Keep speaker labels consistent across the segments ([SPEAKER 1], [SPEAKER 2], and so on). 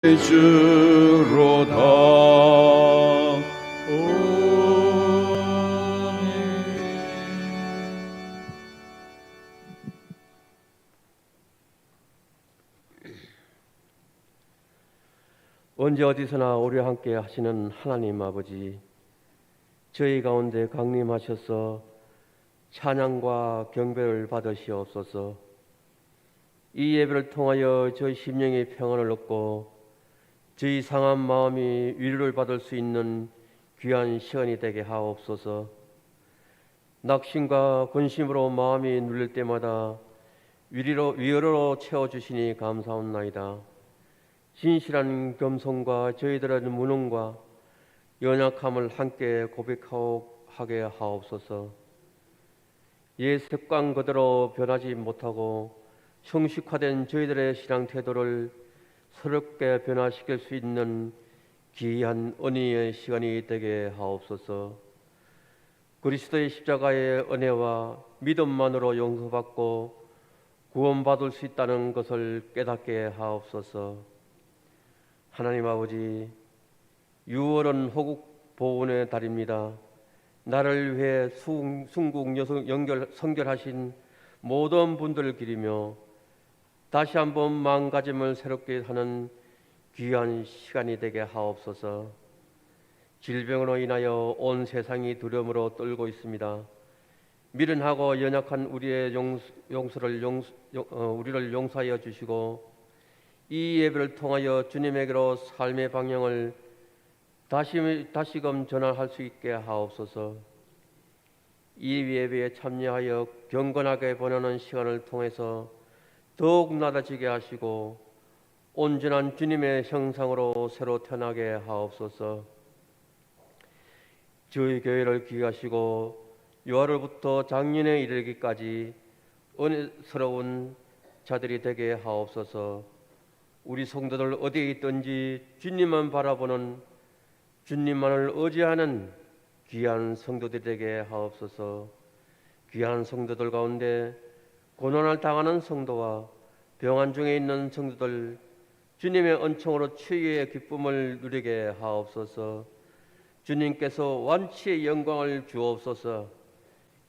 [SPEAKER 1] 주로다.
[SPEAKER 2] 언제 어디서나 우리와 함께 하시는 하나님 아버지, 저희 가운데 강림하셔서 찬양과 경배를 받으시옵소서. 이 예배를 통하여 저희 심령의 평안을 얻고 저희 상한 마음이 위로를 받을 수 있는 귀한 시간이 되게 하옵소서. 낙심과 근심으로 마음이 눌릴 때마다 위로로 채워주시니 감사합나이다. 진실한 겸손과 저희들의 무능과 연약함을 함께 고백하게 하옵소서. 옛 습관 그대로 변하지 못하고 형식화된 저희들의 신앙 태도를 새롭게 변화시킬 수 있는 귀한 은혜의 시간이 되게 하옵소서. 그리스도의 십자가의 은혜와 믿음만으로 용서받고 구원받을 수 있다는 것을 깨닫게 하옵소서. 하나님 아버지, 6월은 호국 보훈의 달입니다. 나를 위해 순국 성결하신 모든 분들을 기리며 다시 한번 마음가짐을 새롭게 하는 귀한 시간이 되게 하옵소서. 질병으로 인하여 온 세상이 두려움으로 떨고 있습니다. 미련하고 연약한 우리의 우리를 용서하여 주시고 이 예배를 통하여 주님에게로 삶의 방향을 다시금 전환할 수 있게 하옵소서. 이 예배에 참여하여 경건하게 보내는 시간을 통해서 더욱 낮아지게 하시고 온전한 주님의 형상으로 새로 태어나게 하옵소서. 저희 교회를 기하시고 유아로부터 장년에 이르기까지 은혜스러운 자들이 되게 하옵소서. 우리 성도들 어디에 있든지 주님만 바라보는, 주님만을 의지하는 귀한 성도들이 되게 하옵소서. 귀한 성도들 가운데 고난을 당하는 성도와 병환 중에 있는 성도들, 주님의 은총으로 치유의 기쁨을 누리게 하옵소서. 주님께서 완치의 영광을 주옵소서.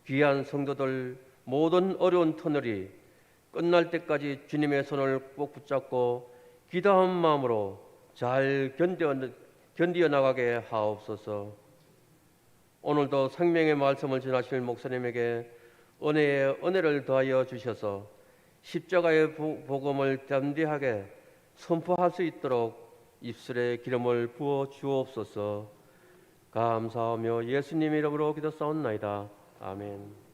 [SPEAKER 2] 귀한 성도들 모든 어려운 터널이 끝날 때까지 주님의 손을 꼭 붙잡고 기도한 마음으로 잘 견디어 나가게 하옵소서. 오늘도 생명의 말씀을 전하실 목사님에게 은혜를 더하여 주셔서 십자가의 복음을 담대하게 선포할 수 있도록 입술에 기름을 부어 주옵소서. 감사하며 예수님 이름으로 기도사옵나이다. 아멘.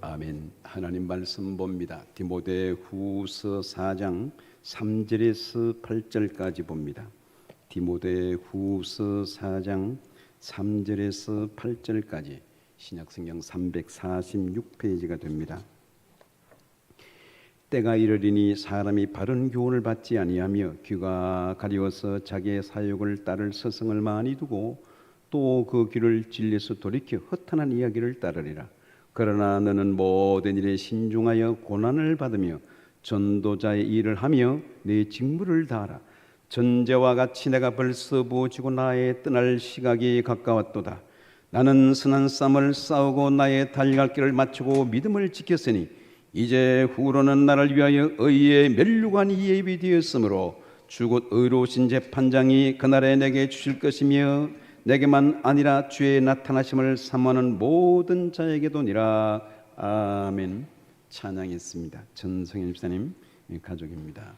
[SPEAKER 1] 아멘. 하나님 말씀 봅니다. 디모데후서 4장 3절에서 8절까지 봅니다. 디모데후서 4장 3절에서 8절까지 신약성경 346페이지가 됩니다. 때가 이르리니 사람이 바른 교훈을 받지 아니하며 귀가 가리워서 자기의 사욕을 따를 서성을 많이 두고 또 그 귀를 진리에서 돌이켜 허탄한 이야기를 따르리라. 그러나 너는 모든 일에 신중하여 고난을 받으며 전도자의 일을 하며 네 직무를 다하라. 전제와 같이 내가 벌써 부어지고 나의 떠날 시각이 가까웠도다. 나는 선한 싸움을 싸우고 나의 달려갈 길을 마치고 믿음을 지켰으니 이제 후로는 나를 위하여 의의 면류관이 예비되었으므로 주곧 의로우신 재판장이 그날에 내게 주실 것이며 내게만 아니라 주의 나타나심을 사모하는 모든 자에게도니라. 아멘. 찬양했습니다. 전성현 집사님 가족입니다.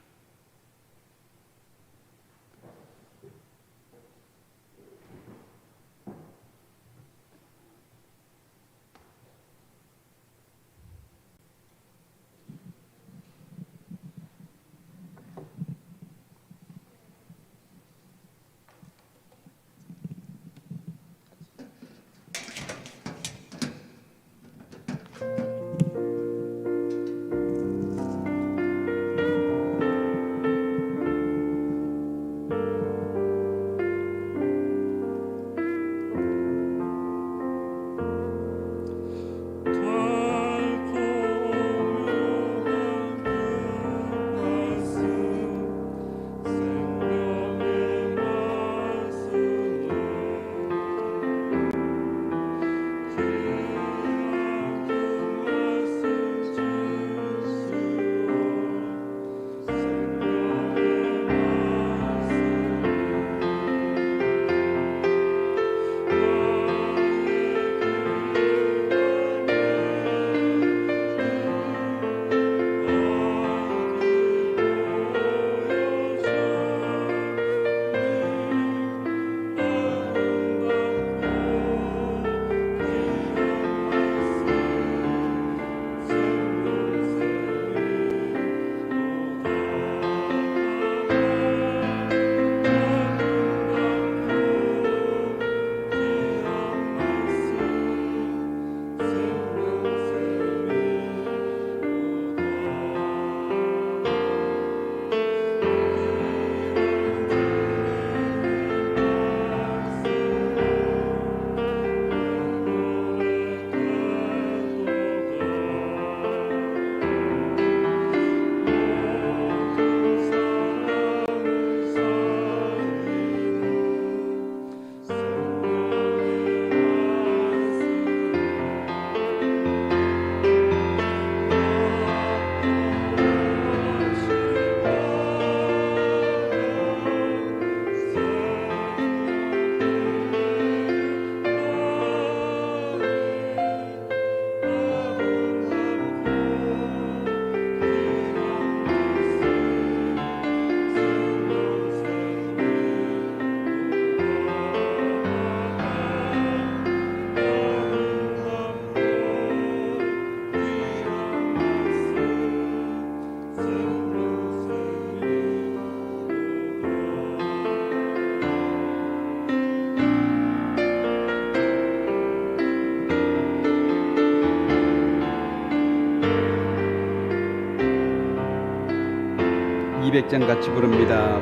[SPEAKER 1] 200장 같이 부릅니다.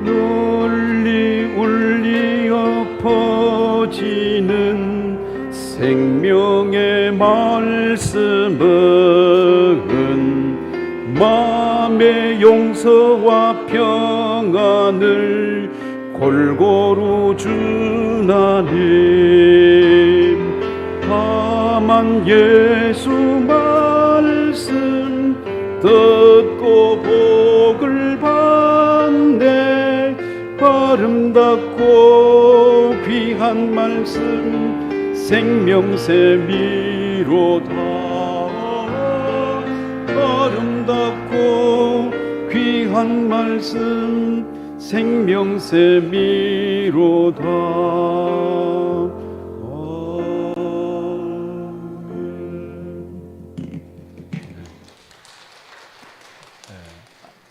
[SPEAKER 3] 널리 울리어 퍼지는 생명의 말씀은 마음의 용서와 평안을 골고루 주나님. 다만 예수 말씀 듣고 복을 받네. 아름답고 귀한 말씀 생명샘이로다. 아름답고 귀한 말씀 생명샘이로다.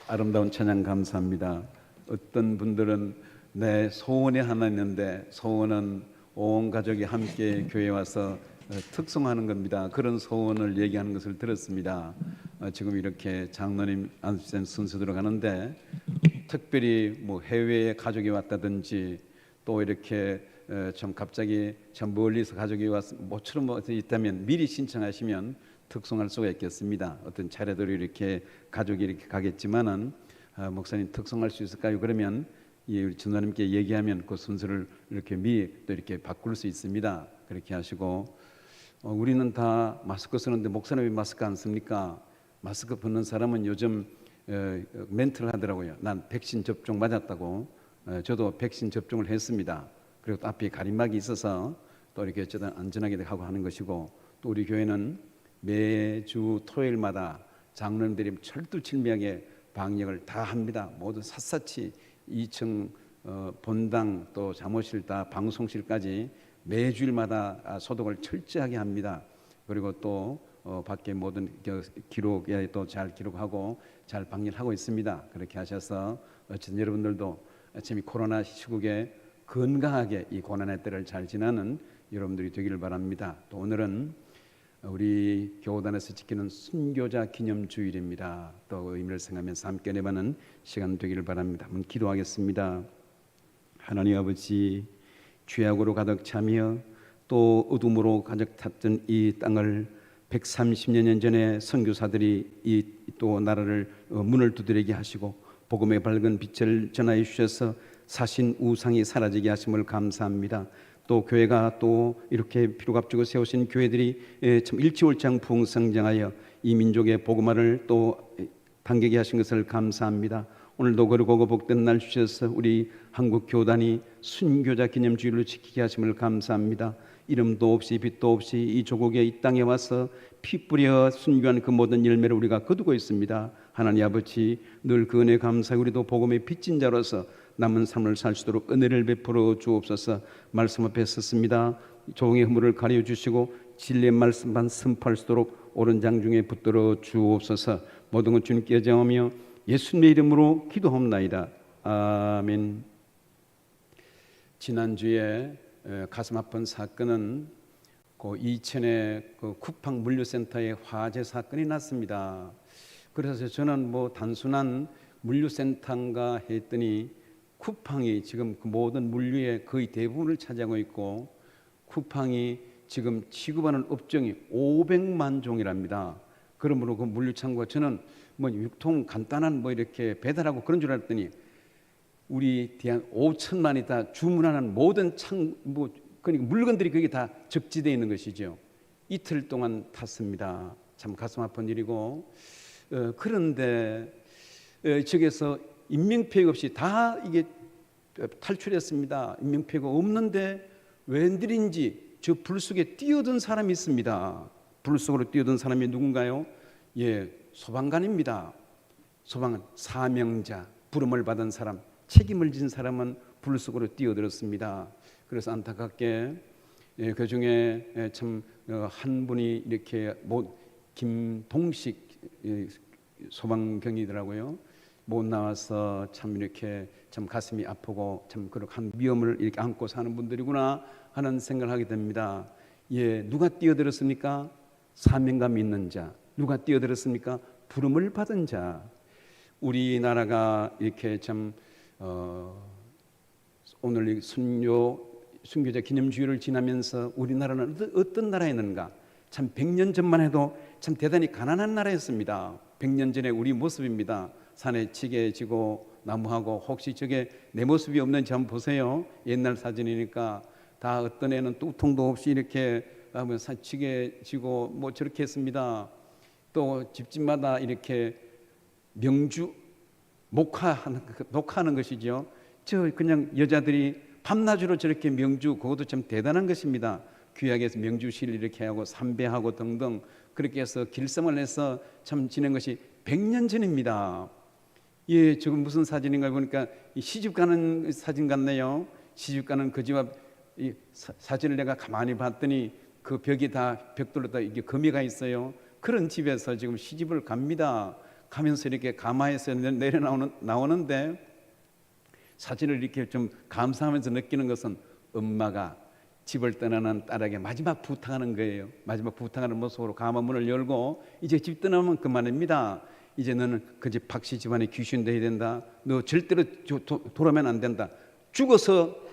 [SPEAKER 1] 아름다운 찬양 감사합니다. 어떤 분들은 내 소원이 하나 있는데 소원은 온 가족이 함께 교회에 와서 특송하는 겁니다. 그런 소원을 얘기하는 것을 들었습니다. 지금 이렇게 장로님 안수된 순서대로 가는데 특별히 뭐 해외에 가족이 왔다든지 또 이렇게 좀 갑자기 참 멀리서 가족이 와서 모처럼 있다면 미리 신청하시면 특송할 수가 있겠습니다. 어떤 차례대로 이렇게 가족이 이렇게 가겠지만은 목사님 특송할 수 있을까요? 그러면 우리 전도님께 얘기하면 그 순서를 이렇게 미리 또 이렇게 바꿀 수 있습니다. 그렇게 하시고 우리는 다 마스크 쓰는데 목사님이 마스크 안 씁니까? 마스크 벗는 사람은 요즘 멘트를 하더라고요. 난 백신 접종 맞았다고. 저도 백신 접종을 했습니다. 그리고 또 앞에 가림막이 있어서 또 이렇게 어쩌다 안전하게 하고 하는 것이고, 또 우리 교회는 매주 토요일마다 장로님들이 철두철미하게 방역을 다 합니다. 모두 샅샅이 2층 본당 또 사무실 다 방송실까지 매주일마다 소독을 철저하게 합니다. 그리고 또 밖에 모든 기록에 또 잘 기록하고 잘 방역하고 있습니다. 그렇게 하셔서 어쨌든 여러분들도 참 코로나 시국에 건강하게 이 고난의 때를 잘 지나는 여러분들이 되기를 바랍니다. 또 오늘은 우리 교단에서 지키는 순교자 기념 주일입니다. 또 의미를 생각하면서 함께 내받는 시간 되기를 바랍니다. 한번 기도하겠습니다. 하나님 아버지, 죄악으로 가득 차며 또 어둠으로 가득 탔던 이 땅을 130년 전에 선교사들이 이 또 나라를 문을 두드리게 하시고 복음의 밝은 빛을 전하여 주셔서 사신 우상이 사라지게 하심을 감사합니다. 또 교회가 또 이렇게 피로 값주고 세우신 교회들이 참 일치월장 부흥성장하여 이 민족의 복음화를 또 당기게 하신 것을 감사합니다. 오늘도 거룩하고 복된 날 주셔서 우리 한국 교단이 순교자 기념주일로 지키게 하심을 감사합니다. 이름도 없이 빛도 없이 이 조국에 이 땅에 와서 피 뿌려 순교한 그 모든 열매를 우리가 거두고 있습니다. 하나님 아버지, 늘 그 은혜 감사히 우리도 복음의 빚진 자로서 남은 삶을 살 수 있도록 은혜를 베풀어 주옵소서. 말씀 앞에 섰습니다. 종의 허물을 가려 주시고 진리의 말씀만 선포할 수 있도록 옳은 장중에 붙들어 주옵소서. 모든 것 주님께 정하며 예수님의 이름으로 기도합나이다. 아멘. 지난주에 가슴 아픈 사건은 그 이천의 그 쿠팡 물류센터의 화재 사건이 났습니다. 그래서 저는 뭐 단순한 물류센터인가 했더니 쿠팡이 지금 그 모든 물류의 거의 대부분을 차지하고 있고, 쿠팡이 지금 취급하는 업종이 500만 종이랍니다. 그러므로 그 물류창고가, 저는 뭐 유통 간단한 뭐 이렇게 배달하고 그런 줄 알았더니 우리 대한 5천만이 다 주문하는 모든 그러니까 물건들이 거기 다 적지되어 있는 것이죠. 이틀 동안 탔습니다. 참 가슴 아픈 일이고, 그런데 저기서 인명피해가 없이 다 이게 탈출했습니다. 인명피해가 없는데 웬일인지 저 불 속에 뛰어든 사람이 있습니다. 불 속으로 뛰어든 사람이 누군가요? 소방관입니다. 소방관, 사명자, 부름을 받은 사람, 책임을 진 사람은 불 속으로 뛰어들었습니다. 그래서 안타깝게 그 중에 참 한 분이 이렇게 김동식 소방경이더라고요. 못 나와서 참 이렇게 참 가슴이 아프고 참 그런 위험을 이렇게 안고 사는 분들이구나 하는 생각을 하게 됩니다. 누가 뛰어들었습니까? 사명감 있는 자. 누가 뛰어들었습니까? 부름을 받은 자. 우리나라가 이렇게 참 오늘 이 순교자 기념주일을 지나면서 우리나라는 어떤 나라였는가? 참 100년 전만 해도 참 대단히 가난한 나라였습니다. 100년 전에 우리 모습입니다. 산에 지게 지고 나무하고, 혹시 저게 내 모습이 없는지 한번 보세요. 옛날 사진이니까 다 어떤 애는 뚜통도 없이 이렇게 지게 지고 뭐 저렇게 했습니다. 또 집집마다 이렇게 명주 녹화하는 것이죠. 저 그냥 여자들이 밤낮으로 저렇게 명주, 그것도 참 대단한 것입니다. 귀하게서 명주실 이렇게 하고 삼배하고 등등 그렇게 해서 길성을 해서 참 지낸 것이 100년 전입니다. 예, 지금 무슨 사진인가 보니까 시집 가는 사진 같네요. 시집 가는 그 집 앞 이 사진을 내가 가만히 봤더니 그 벽이 다 벽돌로 다 이게 거미가 있어요. 그런 집에서 지금 시집을 갑니다. 가면서 이렇게 가마에서 나오는데 사진을 이렇게 좀 감상하면서 느끼는 것은 엄마가 집을 떠나는 딸에게 마지막 부탁하는 거예요. 마지막 부탁하는 모습으로 가마 문을 열고, 이제 집 떠나면 그만입니다. 이제 너는 그 집 박씨 집안에 귀신 돼야 된다. 너 절대로 돌아오면 안 된다. 죽어서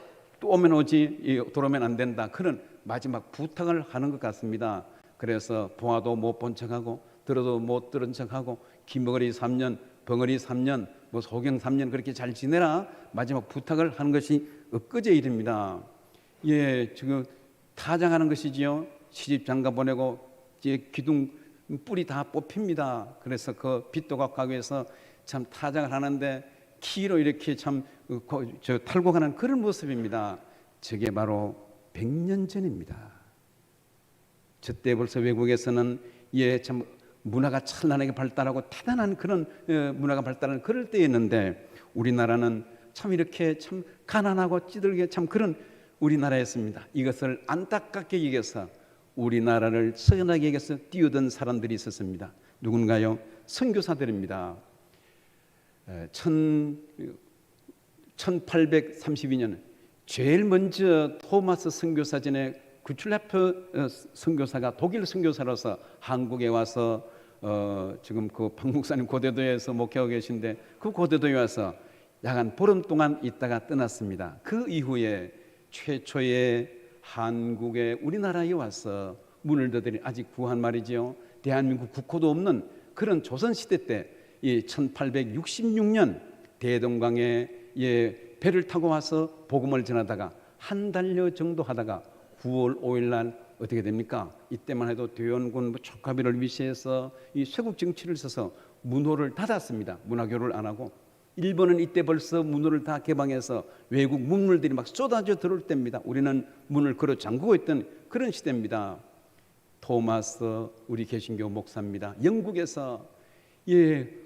[SPEAKER 1] 또 오면 오지 돌아오면 안 된다. 그런 마지막 부탁을 하는 것 같습니다. 그래서 보아도 못 본 척하고 들어도 못 들은 척하고 기머거리 3년 벙어리 3년 뭐 소경 3년 그렇게 잘 지내라 마지막 부탁을 하는 것이 엊그제 일입니다. 예, 지금 타장하는 것이지요. 시집 장가 보내고 이제 기둥 뿔이 다 뽑힙니다. 그래서 그 빚도각 가게에서 참 타장을 하는데 키로 이렇게 참 탈곡하는 그런 모습입니다. 저게 바로 100년 전입니다. 저때 벌써 외국에서는 참 문화가 찬란하게 발달하고 대단한 그런 문화가 발달하는 그럴 때였는데, 우리나라는 참 이렇게 참 가난하고 찌들게 참 그런 우리나라였습니다. 이것을 안타깝게 여겨서 우리나라를 선하게 여겨서 뛰어든 사람들이 있었습니다. 누군가요? 선교사들입니다. 1832년 제일 먼저 토마스 선교사 전에 구출라프 선교사가 독일 선교사로서 한국에 와서 지금 그 박목사님 고대도에서 목회하고 계신데, 그 고대도에 와서 약 한 보름 동안 있다가 떠났습니다. 그 이후에 최초의 한국에 우리나라에 와서 문을 닫으니 아직 구한 말이지요. 대한민국 국호도 없는 그런 조선시대 때 1866년 대동강에 배를 타고 와서 복음을 전하다가 한 달여 정도 하다가 9월 5일 날 어떻게 됩니까? 이때만 해도 대원군 촉합의를 위시해서 이 쇄국 정치를 써서 문호를 닫았습니다. 문화교를 안 하고. 일본은 이때 벌써 문호를 다 개방해서 외국 문물들이 막 쏟아져 들어올 때입니다. 우리는 문을 걸어 잠그고 있던 그런 시대입니다. 토마스 우리 개신교 목사입니다. 영국에서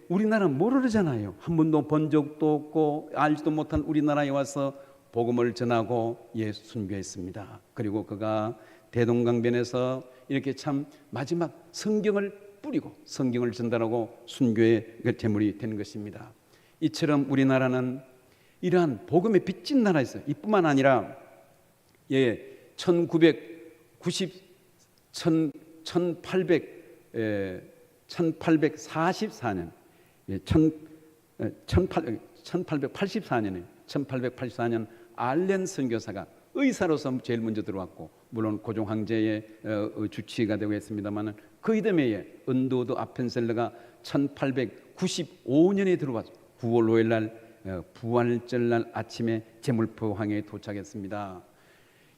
[SPEAKER 1] 우리나라 모르잖아요. 한 번도 본 적도 없고 알지도 못한 우리나라에 와서 복음을 전하고 순교했습니다. 그리고 그가 대동강변에서 이렇게 참 마지막 성경을 뿌리고 성경을 전달하고 순교의 제물이 되는 것입니다. 이처럼 우리나라는 이러한 복음의 빚진 나라였어요. 이뿐만 아니라 1884년에 알렌 선교사가 의사로서 제일 먼저 들어왔고, 물론 고종 황제의 주치의가 되고 했습니다만 그 이듬해에 은도드 아펜셀러가 1895년에 들어와서 9월 5일 날 부활절 날 아침에 제물포항에 도착했습니다.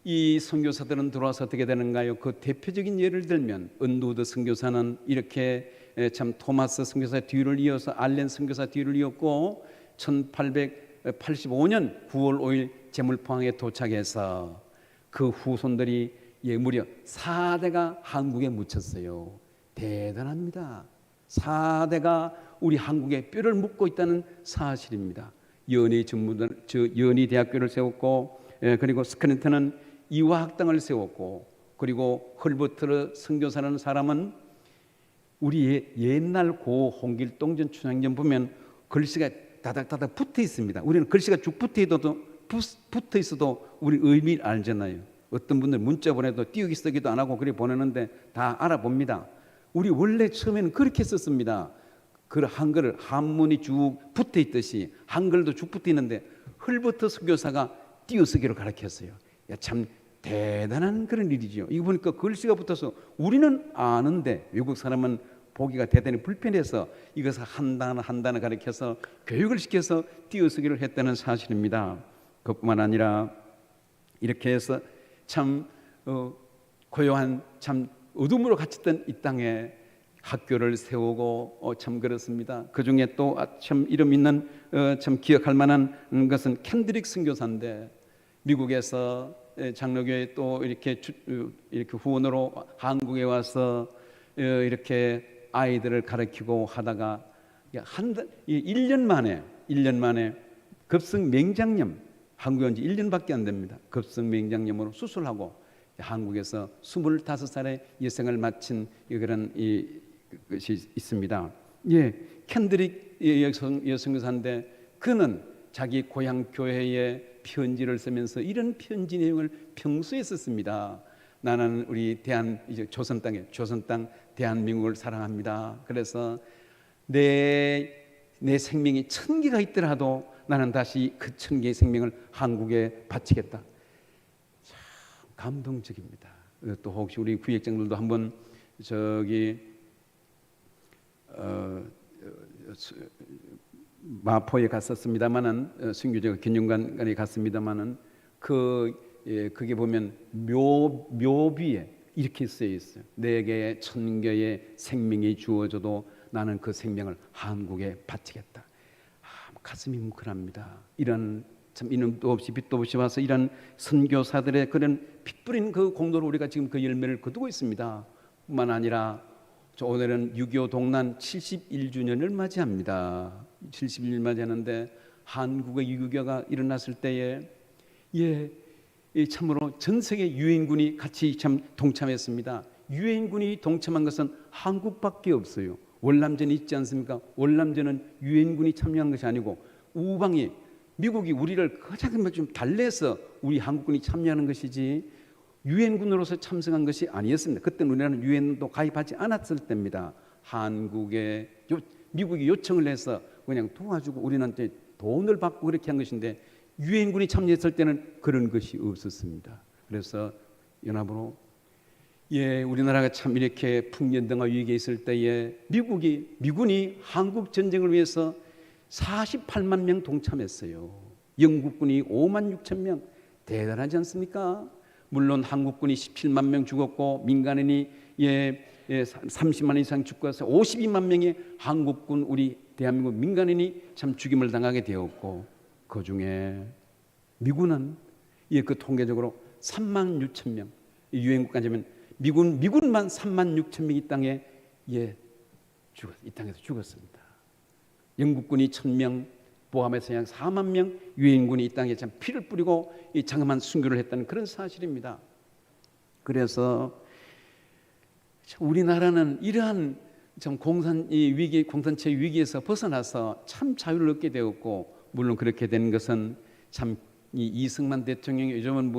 [SPEAKER 1] 이 선교사들은 들어와서 어떻게 되는가요? 그 대표적인 예를 들면 은도드 선교사는 이렇게 참 토마스 선교사 뒤를 이어서 알렌 선교사 뒤를 이었고 1885년 9월 5일 제물포항에 도착해서 그 후손들이 무려 4대가 한국에 묻혔어요. 대단합니다. 4대가 우리 한국에 뼈를 묻고 있다는 사실입니다. 연희 대학교를 세웠고, 그리고 스크린턴은 이화학당을 세웠고, 그리고 헐버트 선교사라는 사람은 우리 옛날 고 홍길동전 춘향전 보면 글씨가 다닥다닥 붙어 있습니다. 우리는 글씨가 쭉 붙어 있어도 우리 의미를 알잖아요. 어떤 분들 문자 보내도 띄우기 쓰기도 안 하고 그래 보내는데 다 알아봅니다. 우리 원래 처음에는 그렇게 썼습니다. 그 한글을 한문이 쭉 붙어 있듯이 한글도 쭉 붙어 있는데 헐버트 선교사가 띄어쓰기로 가르쳤어요. 야, 참 대단한 그런 일이죠. 이거 보니까 글씨가 붙어서 우리는 아는데 외국 사람은 보기가 대단히 불편해서 이것을 한 단어 가르쳐서 교육을 시켜서 띄어쓰기를 했다는 사실입니다. 그뿐만 아니라 이렇게 해서 참 고요한 참 어둠으로 갇혔던 이 땅에 학교를 세우고 참 그렇습니다. 그 중에 또 참 이름 있는 참 기억할 만한 것은 캔드릭 선교사인데 미국에서 장로교회 또 이렇게 후원으로 한국에 와서 이렇게 아이들을 가르치고 하다가 1년 만에 급성맹장염, 한국에 온 지 1년밖에 안 됩니다. 급성맹장염으로 수술하고 한국에서 25살에 여생을 마친 그런 것이 있습니다. 예, 캔드릭 여성교사인데 그는 자기 고향 교회에 편지를 쓰면서 이런 편지 내용을 평소에 썼습니다. 나는 우리 조선 땅 대한민국을 사랑합니다. 그래서 내 생명이 1000개가 있더라도 나는 다시 그 1000개의 생명을 한국에 바치겠다. 참 감동적입니다. 또 혹시 우리 구역장들도 한번 마포에 갔었습니다만은 순교제가 견영관에 갔습니다만은 그게 보면 묘비에 이렇게 쓰여 있어요. 내게 1000개의 생명이 주어져도 나는 그 생명을 한국에 바치겠다. 가슴이 뭉클합니다. 이런 참 이름도 없이 빛도 없이 와서 이런 선교사들의 그런 빛부린 그 공로로 우리가 지금 그 열매를 거두고 있습니다. 뿐만 아니라 오늘은 6.25 동란 71주년을 맞이합니다. 71일 맞이하는데 한국의 유교가 일어났을 때에 참으로 전 세계 유엔군이 같이 참 동참했습니다. 유엔군이 동참한 것은 한국밖에 없어요. 월남전이 있지 않습니까? 월남전은 유엔군이 참여한 것이 아니고 우방이 미국이 우리를 가장 좀 달래서 우리 한국군이 참여하는 것이지 유엔군으로서 참석한 것이 아니었습니다. 그때는 우리나라는 유엔도 가입하지 않았을 때입니다. 미국이 요청을 해서 그냥 도와주고 우리는 이제 돈을 받고 그렇게 한 것인데 유엔군이 참여했을 때는 그런 것이 없었습니다. 그래서 연합으로 우리나라가 참 이렇게 풍년등화 위기에 있을 때에 미군이 한국 전쟁을 위해서 48만 명 동참했어요. 영국군이 5만 6천 명, 대단하지 않습니까? 물론 한국군이 17만 명 죽었고 민간인이 30만 이상 죽어서 52만 명의 한국군 우리 대한민국 민간인이 참 죽임을 당하게 되었고 그 중에 미군은 그 통계적으로 3만 6천 명, 유엔국까지 하면 미군만 3만 6천 명이 이 땅에서 죽었습니다. 영국군이 1000명 포함해서 약 4만 명 유엔군이 이 땅에 참 피를 뿌리고 이 장엄한 순교를 했다는 그런 사실입니다. 그래서 우리나라는 이러한 참 공산체 위기에서 벗어나서 참 자유를 얻게 되었고 물론 그렇게 된 것은 참 이승만 대통령이 요즘은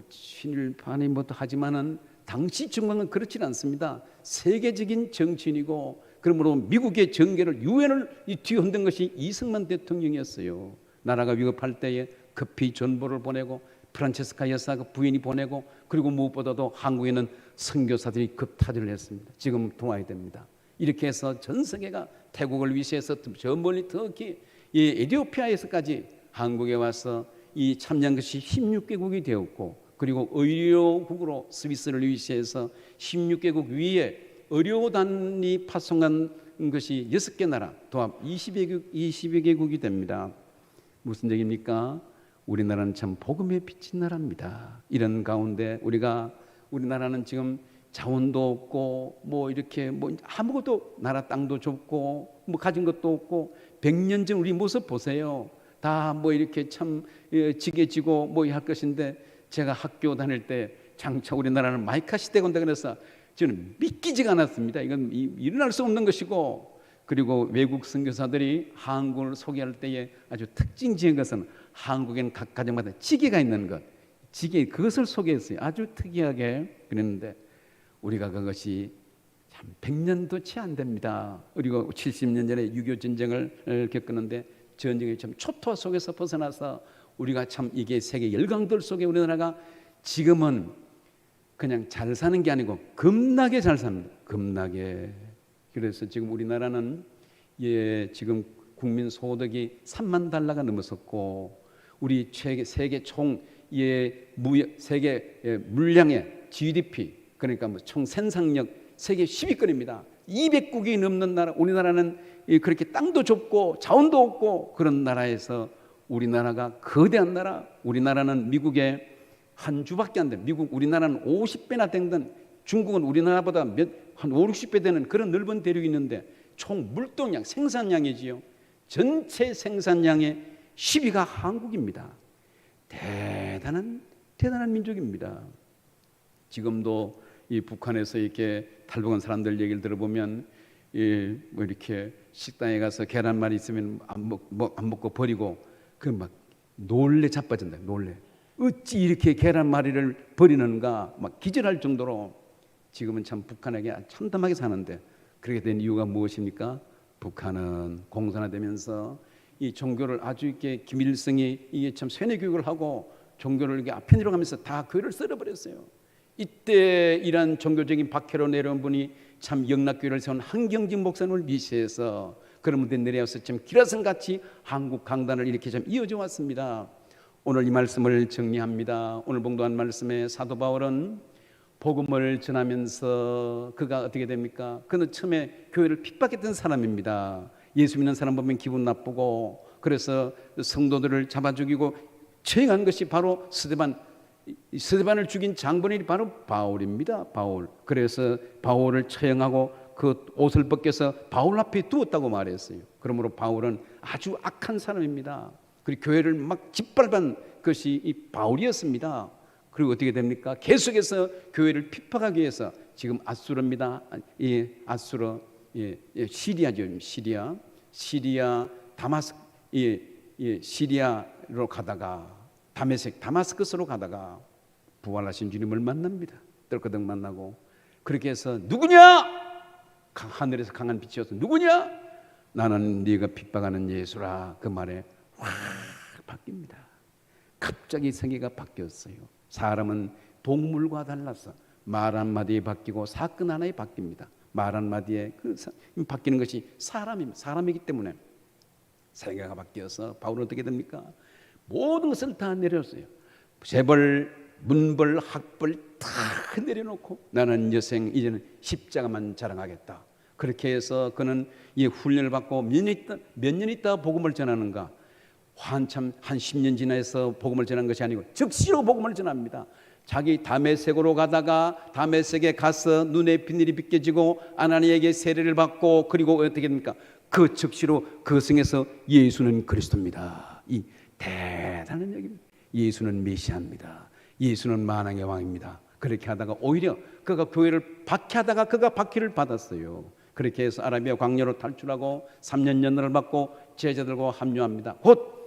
[SPEAKER 1] 친일 반일 하지만은 당시 정권은 그렇지 않습니다. 세계적인 정치인이고 그러므로 미국의 정계를 유엔을 뒤흔든 것이 이승만 대통령이었어요. 나라가 위급할 때에 급히 전보를 보내고 프란체스카 여사가 부인이 보내고 그리고 무엇보다도 한국에는 선교사들이 급타지를 했습니다. 지금 도와야 됩니다. 이렇게 해서 전 세계가 태국을 위시해서 저 멀리 터키 에티오피아에서까지 한국에 와서 이 참여한 것이 16개국이 되었고 그리고 의료국으로 스위스를 위시해서 16개국 위에 의료단이 파송한 것이 6개 나라 도합 20여 개국이 됩니다. 무슨 얘기입니까? 우리나라는 참 복음에 비친 나라입니다. 이런 가운데 우리나라는 지금 자원도 없고 아무것도 나라 땅도 좁고 가진 것도 없고 100년 전 우리 모습 보세요. 다 이렇게 참 지게지고 할 것인데 제가 학교 다닐 때 장차 우리나라는 마이카 시대가 온다 그래서 저는 믿기지가 않았습니다. 이건 일어날 수 없는 것이고 그리고 외국 선교사들이 한국을 소개할 때에 아주 특징적인 것은 한국에는 각 가정마다 지게가 있는 것, 그것을 소개했어요. 아주 특이하게 그랬는데 우리가 그것이
[SPEAKER 4] 100년도 채 안 됩니다. 그리고 70년 전에 6.25 전쟁을 겪었는데 전쟁의 참 초토화 속에서 벗어나서 우리가 참 이게 세계 열강들 속에 우리나라가 지금은 그냥 잘 사는 게 아니고 겁나게 잘 삽니다. 겁나게. 그래서 지금 우리나라는 지금 국민 소득이 3만 달러가 넘었었고 우리 세계 총 세계 물량의 GDP 그러니까 뭐 총 생산력 세계 10위권입니다. 200국이 넘는 나라 우리나라는 그렇게 땅도 좁고 자원도 없고 그런 나라에서 우리나라가 거대한 나라 우리나라는 미국의 한 주밖에 안 돼. 우리나라는 50배나 되는 중국은 우리나라보다 한 5, 60배 되는 그런 넓은 대륙이 있는데 총 물동량 생산량이지요. 전체 생산량의 10위가 한국입니다. 대단한 민족입니다. 지금도 이 북한에서 이렇게 탈북한 사람들 얘기를 들어보면 뭐 이렇게 식당에 가서 계란말이 있으면 안 먹고 버리고 그 막 놀래 자빠진다. 놀래. 어찌 이렇게 계란말이를 버리는가 막 기절할 정도로 지금은 참 북한에게 참담하게 사는데 그렇게 된 이유가 무엇입니까? 북한은 공산화되면서 이 종교를 아주 이렇게 김일성이 이게 참 세뇌 교육을 하고 종교를 이게 편의로 가면서 다 교회를 썰어버렸어요. 이때 이런 종교적인 박해로 내려온 분이 참 영락교회를 세운 한경직 목사님을 미시해서 그런 분들이 내려와서 참 기라성같이 한국 강단을 이렇게 좀 이어져 왔습니다. 오늘 이 말씀을 정리합니다. 오늘 봉독한 말씀에 사도 바울은 복음을 전하면서 그가 어떻게 됩니까? 그는 처음에 교회를 핍박했던 사람입니다. 예수 믿는 사람 보면 기분 나쁘고 그래서 성도들을 잡아 죽이고 처형한 것이 바로 스데반을 죽인 장본인이 바로 바울입니다. 바울. 그래서 바울을 처형하고 그 옷을 벗겨서 바울 앞에 두었다고 말했어요. 그러므로 바울은 아주 악한 사람입니다. 그리고 교회를 막 짓밟은 것이 이 바울이었습니다. 그리고 어떻게 됩니까? 계속해서 교회를 핍박하기 위해서 지금 아수르입니다. 아수르, 시리아죠. 시리아 시리아로 가다가 다마스커스로 가다가 부활하신 주님을 만납니다. 떨거덕 만나고 그렇게 해서 누구냐? 하늘에서 강한 빛이어서 누구냐? 나는 네가 핍박하는 예수라. 그 말에 확 바뀝니다. 갑자기 생애가 바뀌었어요. 사람은 동물과 달라서 말 한마디에 바뀌고 사건 하나에 바뀝니다. 말 한마디에 바뀌는 것이 사람입니다. 사람이기 때문에 생애가 바뀌어서 바울은 어떻게 됩니까? 모든 것을 다 내렸어요. 재벌, 문벌, 학벌 다 내려놓고 나는 여생 이제는 십자가만 자랑하겠다. 그렇게 해서 그는 이 훈련을 받고 몇 년 있다 복음을 전하는가? 한참 한 10년 지나서 복음을 전한 것이 아니고 즉시로 복음을 전합니다. 자기 다메섹으로 가다가 다메섹에 가서 눈에 비늘이 벗겨지고 아나니에게 세례를 받고 그리고 어떻게 됩니까? 그 즉시로 그 성에서 예수는 그리스도입니다. 이 대단한 얘기입니다. 예수는 메시아입니다. 예수는 만왕의 왕입니다. 그렇게 하다가 오히려 그가 교회를 박해하다가 그가 박해를 받았어요. 그렇게 해서 아라비아 광야로 탈출하고 3년 연단을 받고 제자들과 합류합니다. 곧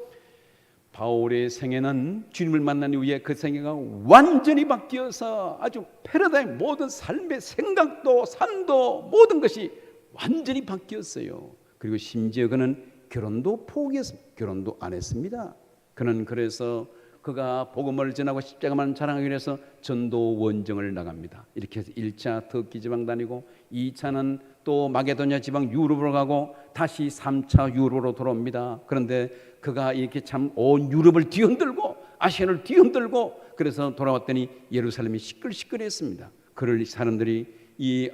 [SPEAKER 4] 바울의 생애는 주님을 만난 이후에 그 생애가 완전히 바뀌어서 아주 패러다임 모든 삶의 생각도 삶도 모든 것이 완전히 바뀌었어요. 그리고 심지어 그는 결혼도 포기했습니다. 결혼도 안 했습니다. 그는 그래서 그가 복음을 전하고 십자가만 자랑하기 위해서 전도 원정을 나갑니다. 이렇게 해서 1차 터키 지방 다니고 2차는 또 마게도냐 지방 유럽으로 가고 다시 3차 유럽으로 돌아옵니다. 그런데 그가 이렇게 참 온 유럽을 뒤흔들고 아시아를 뒤흔들고 그래서 돌아왔더니 예루살렘이 시끌시끌했습니다. 그럴 사람들이 이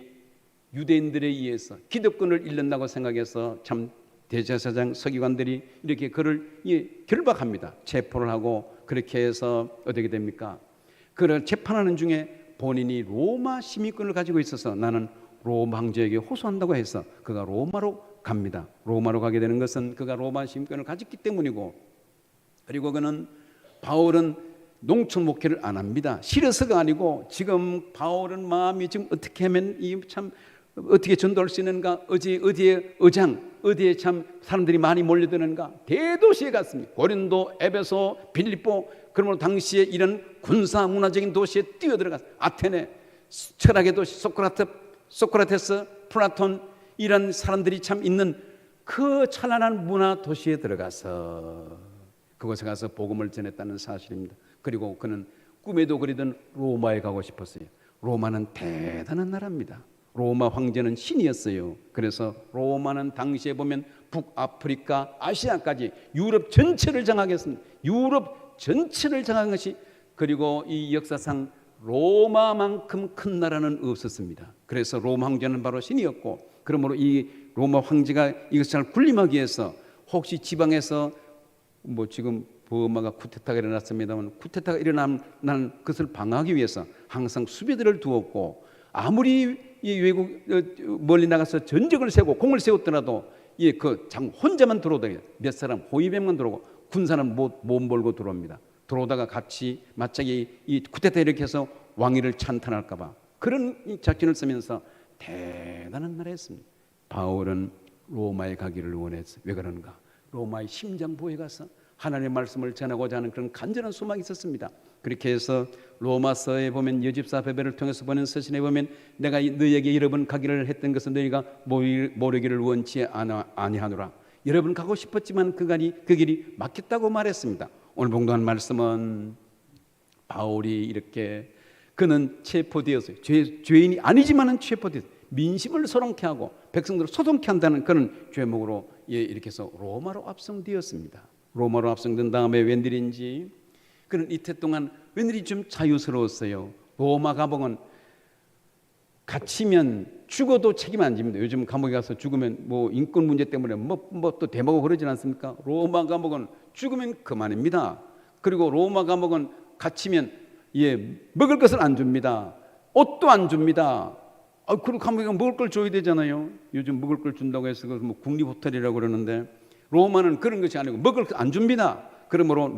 [SPEAKER 4] 유대인들에 의해서 기득권을 잃는다고 생각해서 참 대제사장 서기관들이 이렇게 그를 결박합니다. 체포를 하고 그렇게 해서 어떻게 됩니까? 그를 재판하는 중에 본인이 로마 시민권을 가지고 있어서 나는 로마 황제에게 호소한다고 해서 그가 로마로 갑니다. 로마로 가게 되는 것은 그가 로마 시민권을 가졌기 때문이고 그리고 바울은 농촌 목회를 안 합니다. 싫어서가 아니고 지금 바울은 마음이 지금 어떻게 하면 어떻게 전도할 수 있는가? 어디에 어디에 참 사람들이 많이 몰려드는가? 대도시에 갔습니다. 고린도, 에베소, 빌립보. 그러므로 당시에 이런 군사 문화적인 도시에 뛰어들어갔어요. 아테네, 철학의 도시 소크라테 소크라테스, 플라톤 이런 사람들이 참 있는 그 찬란한 문화 도시에 들어가서 그곳에 가서 복음을 전했다는 사실입니다. 그리고 그는 꿈에도 그리던 로마에 가고 싶었어요. 로마는 대단한 나라입니다. 로마 황제는 신이었어요. 그래서 로마는 당시에 보면 북아프리카, 아시아까지 유럽 전체를 장악했습니다. 유럽 전체를 장악한 것이, 그리고 이 역사상 로마만큼 큰 나라는 없었습니다. 그래서 로마 황제는 바로 신이었고, 그러므로 이 로마 황제가 이것을 잘 군림하기 위해서 혹시 지방에서 뭐 지금 버마가 쿠데타가 일어났습니다만 쿠데타가 일어나는 것을 방어하기 위해서 항상 수비대를 두었고, 아무리 이 외국 멀리 나가서 전적을 세우고 공을 세웠더라도 그 혼자만 들어오다 몇 사람 호위병만 들어오고 군사는 못 몰고 들어옵니다. 들어오다가 같이 마짝이 이 쿠데타 이렇게 해서 왕위를 찬탄할까봐 그런 작전을 쓰면서 대단한 나라였습니다. 바울은 로마에 가기를 원했어요. 왜 그런가? 로마의 심장부에 가서 하나님의 말씀을 전하고자 하는 그런 간절한 소망이 있었습니다. 그렇게 해서 로마서에 보면 여집사 베베를 통해서 보낸 서신에 보면 내가 너희에게 여러 번 가기를 했던 것은 너희가 모르기를 원치 아니하노라. 여러 번 가고 싶었지만 그 길이 막혔다고 말했습니다. 오늘 봉독한 말씀은 바울이 이렇게 그는 체포되었어요. 죄인이 아니지만은 체포되었어요. 민심을 소동케 하고 백성들을 소동케 한다는 그런 죄목으로 이렇게 해서 로마로 압송되었습니다. 로마로 압송된 다음에 웬일인지 그는 이태 동안 웬일이 좀 자유스러웠어요. 로마 감옥은 갇히면 죽어도 책임 안 집니다. 요즘 감옥에 가서 죽으면 뭐 인권 문제 때문에 뭐 또 대마고 그러진 않습니까? 로마 감옥은 죽으면 그만입니다. 그리고 로마 감옥은 갇히면 먹을 것을 안 줍니다. 옷도 안 줍니다. 그리고 감옥에 먹을 걸 줘야 되잖아요. 요즘 먹을 걸 준다고 해서 뭐 국립 호텔이라고 그러는데 로마는 그런 것이 아니고 먹을 걸 안 줍니다. 그러므로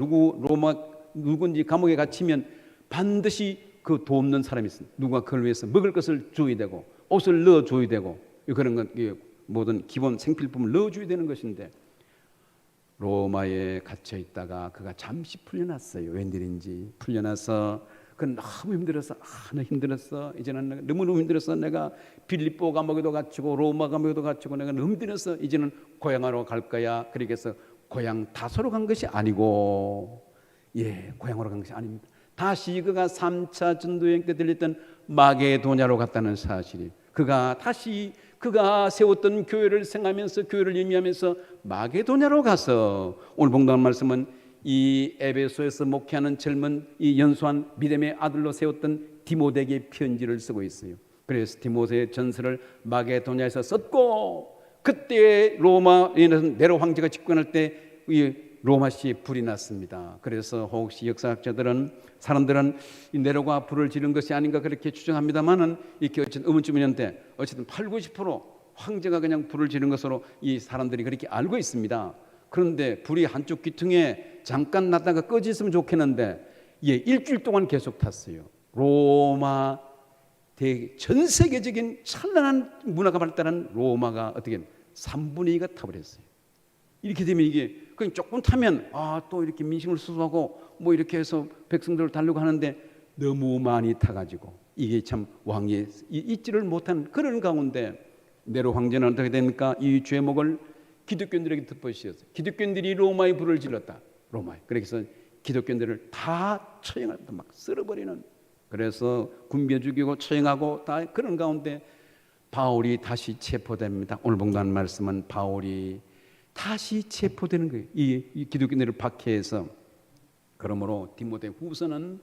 [SPEAKER 4] 누군지 감옥에 갇히면 반드시 그 돕는 사람이 있습니다. 누가 그걸 위해서 먹을 것을 줘야 되고 옷을 넣어줘야 되고 그런 건 모든 기본 생필품을 넣어줘야 되는 것인데 로마에 갇혀 있다가 그가 잠시 풀려났어요. 웬일인지 풀려나서 그는 너무 힘들어서 나 힘들었어. 이제는 내가 너무너무 힘들어서 내가 빌립보 감옥에도 갇히고 로마 감옥에도 갇히고 내가 너무 힘들어서 이제는 고향으로 갈 거야. 그렇게 해서 고향 다소로 간 것이 아니고 고향으로 간 것이 아닙니다. 다시 그가 3차 전도여행 때 들렸던 마게도냐로 갔다는 사실이 그가 세웠던 교회를 생각하면서 교회를 의미하면서 마게도냐로 가서 오늘 봉독한 말씀은 이 에베소에서 목회하는 젊은 이 연소한 믿음의 아들로 세웠던 디모데에게 편지를 쓰고 있어요. 그래서 디모데의 전서를 마게도냐에서 썼고 그때 로마에는 네로 황제가 집권할 때 이 로마시에 불이 났습니다. 그래서 혹시 역사학자들은 사람들은 이 네로가 불을 지른 것이 아닌가 그렇게 추정합니다만은 이렇게 어쨌든 의문점이 있는데 어쨌든 80-90% 황제가 그냥 불을 지른 것으로 이 사람들이 그렇게 알고 있습니다. 그런데 불이 한쪽 귀퉁이에 잠깐 났다가 꺼져 있으면 좋겠는데 일주일 동안 계속 탔어요. 로마 전 세계적인 찬란한 문화가 발달한 로마가 어떻게 3분의 2가 타버렸어요. 이렇게 되면 이게 그냥 조금 타면 또 이렇게 민심을 수소하고 뭐 이렇게 해서 백성들을 달려고 하는데 너무 많이 타가지고 이게 참 왕위에 잊지를 못한 그런 가운데 네로 황제는 어떻게 됩니까? 이 죄목을 기독교인들에게 덮어씌웠어요. 기독교인들이 로마에 불을 질렀다. 로마에. 그래서 기독교인들을 다 처형하다 막 쓸어버리는. 그래서 굶겨 죽이고 처형하고 다 그런 가운데 바울이 다시 체포됩니다. 오늘 봉독한 말씀은 바울이 다시 체포되는 거예요. 이 기독교인들을 박해해서. 그러므로 디모데 후서는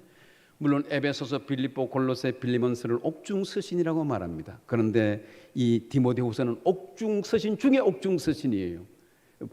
[SPEAKER 4] 물론 에베소서, 빌립보, 골로새, 빌리몬서를 옥중서신이라고 말합니다. 그런데 이 디모데 후서는 옥중서신 중에 옥중서신이에요.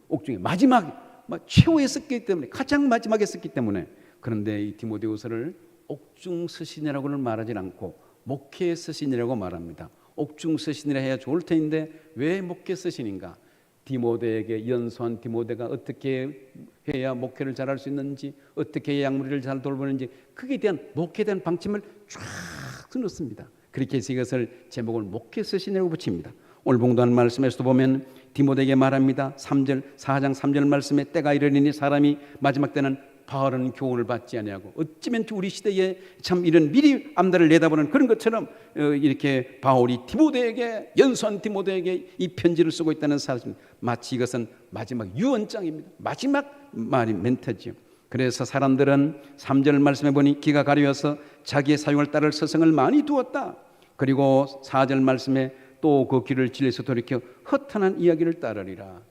[SPEAKER 4] 옥중에 마지막 최후에 썼기 때문에 가장 마지막에 썼기 때문에. 그런데 이 디모데 후서를 옥중서신이라고는 말하지 않고 목회서신이라고 말합니다. 옥중서신이라 해야 좋을 텐데 왜 목회서신인가? 디모데에게 연소한 디모데가 어떻게 해야 목회를 잘할 수 있는지, 어떻게 해야 양무리를 잘 돌보는지 그에 대한 목회에 대한 방침을 쫙 넣습니다. 그렇게 해서 이것을 제목을 목회서신이라고 붙입니다. 오늘 봉독한 말씀에서도 보면 디모데에게 말합니다. 4장 3절 말씀에 때가 이르리니 사람이 마지막 때는 바울은 교훈을 받지 아니하고 어쩌면 우리 시대에 참 이런 미리 앞날을 내다보는 그런 것처럼 이렇게 바울이 디모데에게 연소한 디모데에게 이 편지를 쓰고 있다는 사실, 마치 이것은 마지막 유언장입니다. 마지막 말이 멘트지요. 그래서 사람들은 3절 말씀에 보니 기가 가려워서 자기의 사용을 따를 서성을 많이 두었다. 그리고 4절 말씀에 또 그 길을 진리에서 돌이켜 허탄한 이야기를 따르리라.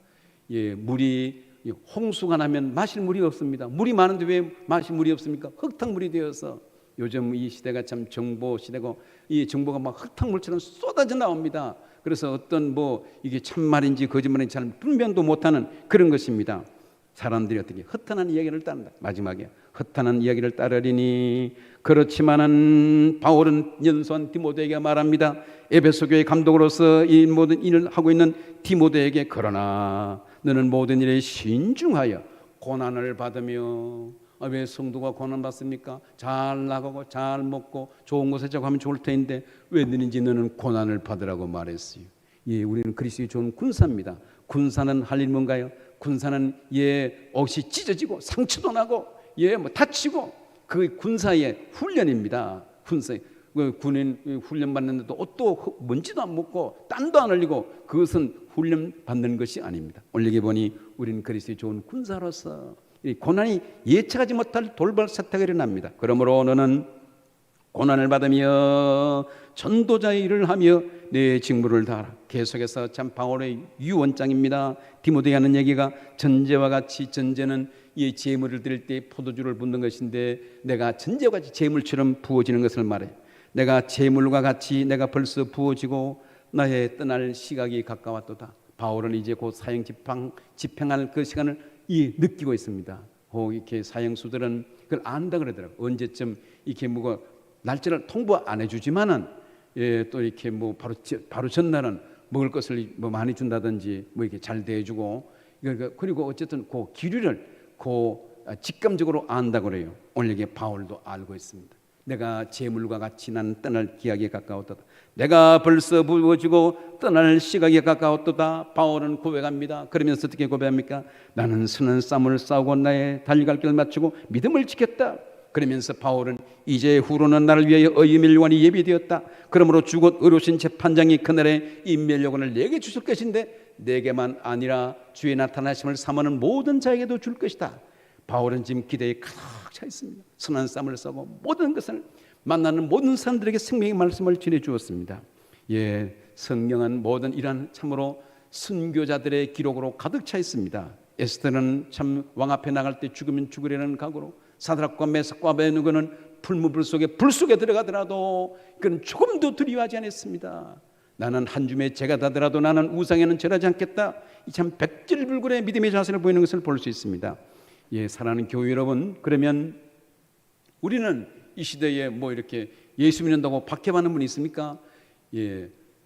[SPEAKER 4] 예, 물이 홍수가 나면 마실 물이 없습니다. 물이 많은데 왜 마실 물이 없습니까? 흙탕물이 되어서. 요즘 이 시대가 참 정보 시대고 이 정보가 막 흙탕물처럼 쏟아져 나옵니다. 그래서 어떤 뭐 이게 참말인지 거짓말인지 잘 분辨도 못하는 그런 것입니다. 사람들이 어떻게 허탄한 이야기를 따른다. 마지막에 허탄한 이야기를 따르리니, 그렇지만은 바울은 연소한 디모데에게 말합니다. 에베소 교회 감독으로서 이 모든 일을 하고 있는 디모데에게, 그러나 너는 모든 일에 신중하여 고난을 받으며. 왜 성도가 고난 받습니까? 잘 나가고 잘 먹고 좋은 곳에 자고 하면 좋을 터인데 왜 너는지 너는 고난을 받으라고 말했어요. 예, 우리는 그리스도의 좋은 군사입니다. 군사는 할 일 뭔가요? 군사는 옷이 찢어지고 상처도 나고 뭐 다치고, 그 군사의 훈련입니다. 군사 군인 훈련 받는데도 옷도 먼지도 안 묻고 땀도 안 흘리고, 그것은 훈련 받는 것이 아닙니다. 오늘 여기 보니 우리는 그리스도의 좋은 군사로서 이 고난이 예측하지 못할 돌발 사태가 일어납니다. 그러므로 너는 고난을 받으며 전도자의 일을 하며 내 직무를 다하라. 계속해서 참 바울의 유언장입니다. 디모데에 하는 얘기가 전제와 같이, 전제는 이 제물을 드릴 때 포도주를 붓는 것인데 내가 전제와 같이 제물처럼 부어지는 것을 말해. 내가 제물과 같이 내가 벌써 부어지고 나의 떠날 시각이 가까웠도다. 바울은 이제 곧 사형 집행할 그 시간을 느끼고 있습니다. 이렇게 사형수들은 그걸 안다 그러더라고요. 언제쯤 이렇게 뭐가 날짜를 통보 안 해주지만은 또 이렇게 뭐 바로 전날은 먹을 것을 뭐 많이 준다든지 뭐 이렇게 잘 대해주고, 그리고 어쨌든 그 기류를 직감적으로 안다 그래요. 오늘 여기 바울도 알고 있습니다. 내가 재물과 같이 난 떠날 기약에 가까웠도다. 내가 벌써 부어지고 떠날 시각에 가까웠도다. 바울은 고백합니다. 그러면서 어떻게 고백합니까? 나는 선한 싸움을 싸우고 나의 달려갈 길을 마치고 믿음을 지켰다. 그러면서 바울은 이제 후로는 나를 위하여 의멸요관이 예비되었다. 그러므로 주곧 의로우신 재판장이 그날에 이 멸요관을 내게 주실 것인데 내게만 아니라 주의 나타나심을 사모하는 모든 자에게도 줄 것이다. 바울은 지금 기대에 가득 차 있습니다. 선한 싸움을 싸고 모든 것을 만나는 모든 사람들에게 생명의 말씀을 전해주었습니다. 성경은 모든 이러한 참으로 순교자들의 기록으로 가득 차 있습니다. 에스더는 참 왕 앞에 나갈 때 죽으면 죽으려는 각오로, 사드락과 메삭과 아베느고는 불무불 속에 불 속에 들어가더라도 그는 조금도 두려워하지 않았습니다. 나는 한 줌의 재가 다더라도 나는 우상에는 절하지 않겠다. 이 참 백질불굴의 믿음의 자세를 보이는 것을 볼 수 있습니다. 사랑하는 교회 여러분, 그러면 우리는 이 시대에 뭐 이렇게 예수 믿는다고 박해받는 분이 있습니까?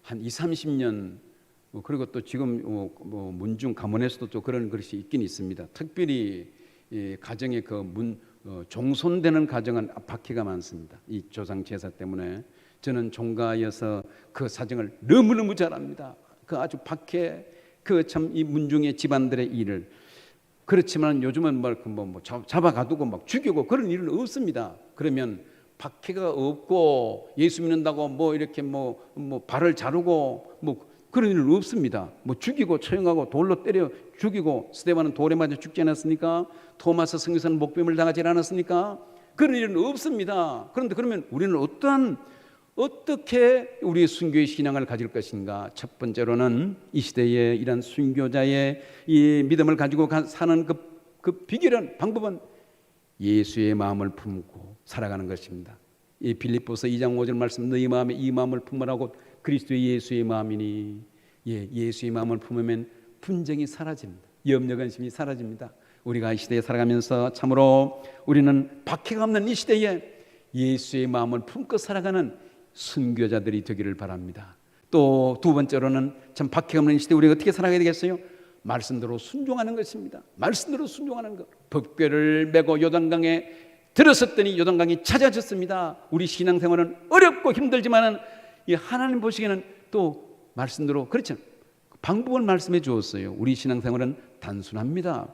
[SPEAKER 4] 한 20-30년 그리고 또 지금 뭐 문중 가문에서도 또 그런 것이 있긴 있습니다. 특별히 가정의 종손되는 가정은 박해가 많습니다. 이 조상 제사 때문에. 저는 종가여서 그 사정을 너무너무 잘 압니다. 그 아주 박해, 참 이 문중의 집안들의 일을. 그렇지만 요즘은 잡아가두고 막 죽이고 그런 일은 없습니다. 그러면 박해가 없고 예수 믿는다고 뭐 이렇게 뭐 발을 자르고 뭐 그런 일은 없습니다. 뭐 죽이고 처형하고 돌로 때려 죽이고, 스데반은 돌에 맞아 죽지 않았습니까? 토마스 선교사는 목뱀을 당하지 않았습니까? 그런 일은 없습니다. 그런데 그러면 우리는 어떻게 우리의 순교의 신앙을 가질 것인가? 첫 번째로는 이 시대에 이런 순교자의 이 믿음을 가지고 사는 그 비결은, 방법은 예수의 마음을 품고 살아가는 것입니다. 이 빌립보서 2장 5절 말씀, 너희 마음에 이 마음을 품으라고 그리스도의 예수의 마음이니. 예수의 마음을 품으면 분쟁이 사라집니다. 염려 근심이 사라집니다. 우리가 이 시대에 살아가면서 참으로 우리는 박해가 없는 이 시대에 예수의 마음을 품고 살아가는 순교자들이 되기를 바랍니다. 또 두 번째로는 참 박해가 없는 이 시대에 우리가 어떻게 살아가야 되겠어요? 말씀대로 순종하는 것입니다. 말씀대로 순종하는 것. 법궤를 메고 요단강에 들어섰더니 요단강이 찾아졌습니다. 우리 신앙생활은 어렵고 힘들지만은 하나님 보시기에는 또 말씀대로, 그렇죠, 방법을 말씀해 주었어요. 우리 신앙생활은 단순합니다.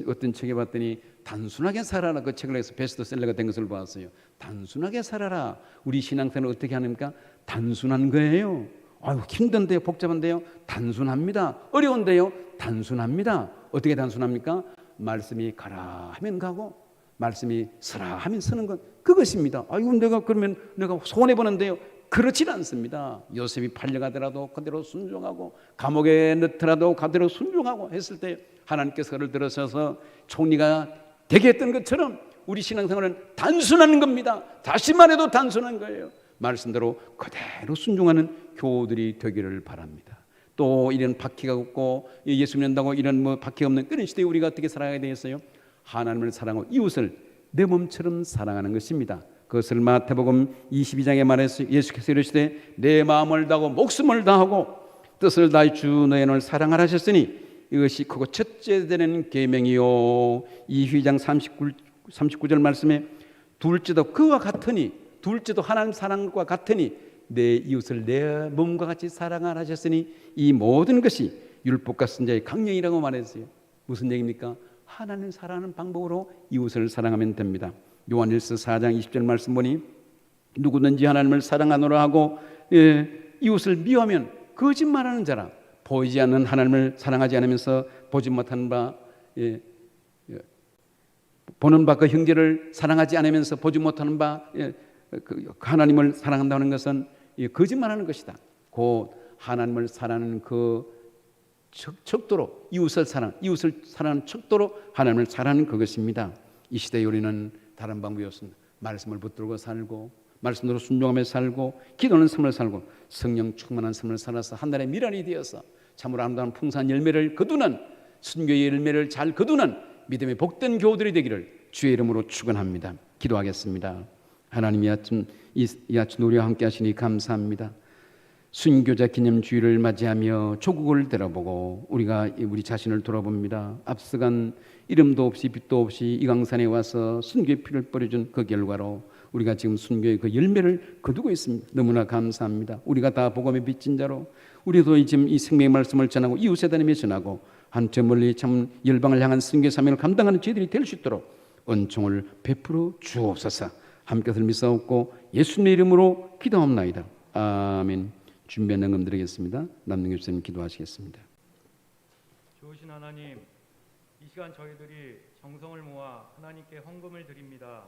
[SPEAKER 4] 어떤 책에 봤더니 단순하게 살아라 그 책을 해서 베스트셀러가 된 것을 보았어요. 단순하게 살아라. 우리 신앙생활을 어떻게 하는가? 단순한 거예요. 아유 힘든데요, 복잡한데요, 단순합니다. 어려운데요, 단순합니다. 어떻게 단순합니까? 말씀이 가라 하면 가고 말씀이 서라 하면 서는 것, 그것입니다. 아이고 내가 그러면 내가 손해 보는데요, 그렇진 않습니다. 요셉이 팔려가더라도 그대로 순종하고 감옥에 넣더라도 그대로 순종하고 했을 때 하나님께서 그를 들어서서 총리가 되게 했던 것처럼 우리 신앙생활은 단순한 겁니다. 다시 말해도 단순한 거예요. 말씀대로 그대로 순종하는 교우들이 되기를 바랍니다. 또 이런 바퀴가 없고 예수 믿는다고 이런 뭐 바퀴가 없는 그런 시대에 우리가 어떻게 살아가야 되겠어요? 하나님을 사랑하고 이웃을 내 몸처럼 사랑하는 것입니다. 그것을 마태복음 22장에 말해서 예수께서 이르시되 내 마음을 다하고 목숨을 다하고 뜻을 다해 주 너의 하나님을 사랑하라 하셨으니 이것이 크고 첫째 되는 계명이요. 22장 39절 말씀에 둘째도 그와 같으니, 둘째도 하나님 사랑과 같으니 내 이웃을 내 몸과 같이 사랑하라 하셨으니 이 모든 것이 율법과 선자의 강령이라고 말했어요. 무슨 얘기입니까? 하나님 사랑하는 방법으로 이웃을 사랑하면 됩니다. 요한일서 4장 20절 말씀 보니 누구든지 하나님을 사랑하노라 하고 이웃을 미워하면 거짓말하는 자라. 보이지 않는 하나님을 사랑하지 않으면서 보지 못하는 바 보는 바 그 형제를 사랑하지 않으면서 보지 못하는 바 그 하나님을 사랑한다는 것은 거짓말하는 것이다. 곧 하나님을 사랑하는 그 척도로 이웃을 사랑하는 척도로 하나님을 사랑하는 그것입니다. 이 시대에 우리는 다른 방법이 없습니다. 말씀을 붙들고 살고 말씀대로 순종하며 살고 기도하는 삶을 살고 성령 충만한 삶을 살아서 한 달의 미랄이 되어서 참으로 아름다운 풍성한 열매를 거두는, 순교의 열매를 잘 거두는 믿음의 복된 교우들이 되기를 주의 이름으로 축원합니다. 기도하겠습니다. 하나님 이 아침 우리와 함께 하시니 감사합니다. 순교자 기념 주일을 맞이하며 조국을 돌아보고 우리가 우리 자신을 돌아봅니다. 앞서간 이름도 없이 빛도 없이 이 강산에 와서 순교의 피를 뿌려준 그 결과로 우리가 지금 순교의 그 열매를 거두고 있습니다. 너무나 감사합니다. 우리가 다 복음의 빚진 자로 우리도 지금 이 생명의 말씀을 전하고 이웃에 다니며 전하고 한저 멀리 참 열방을 향한 순교의 사명을 감당하는 저희들이 될 수 있도록 은총을 베풀어 주옵소서. 함께서 믿사옵고 예수님의 이름으로 기도합나이다. 아멘. 준비한 응답 드리겠습니다. 남는 교수님 기도하시겠습니다.
[SPEAKER 5] 좋으신 하나님, 이 시간 저희들이 정성을 모아 하나님께 헌금을 드립니다.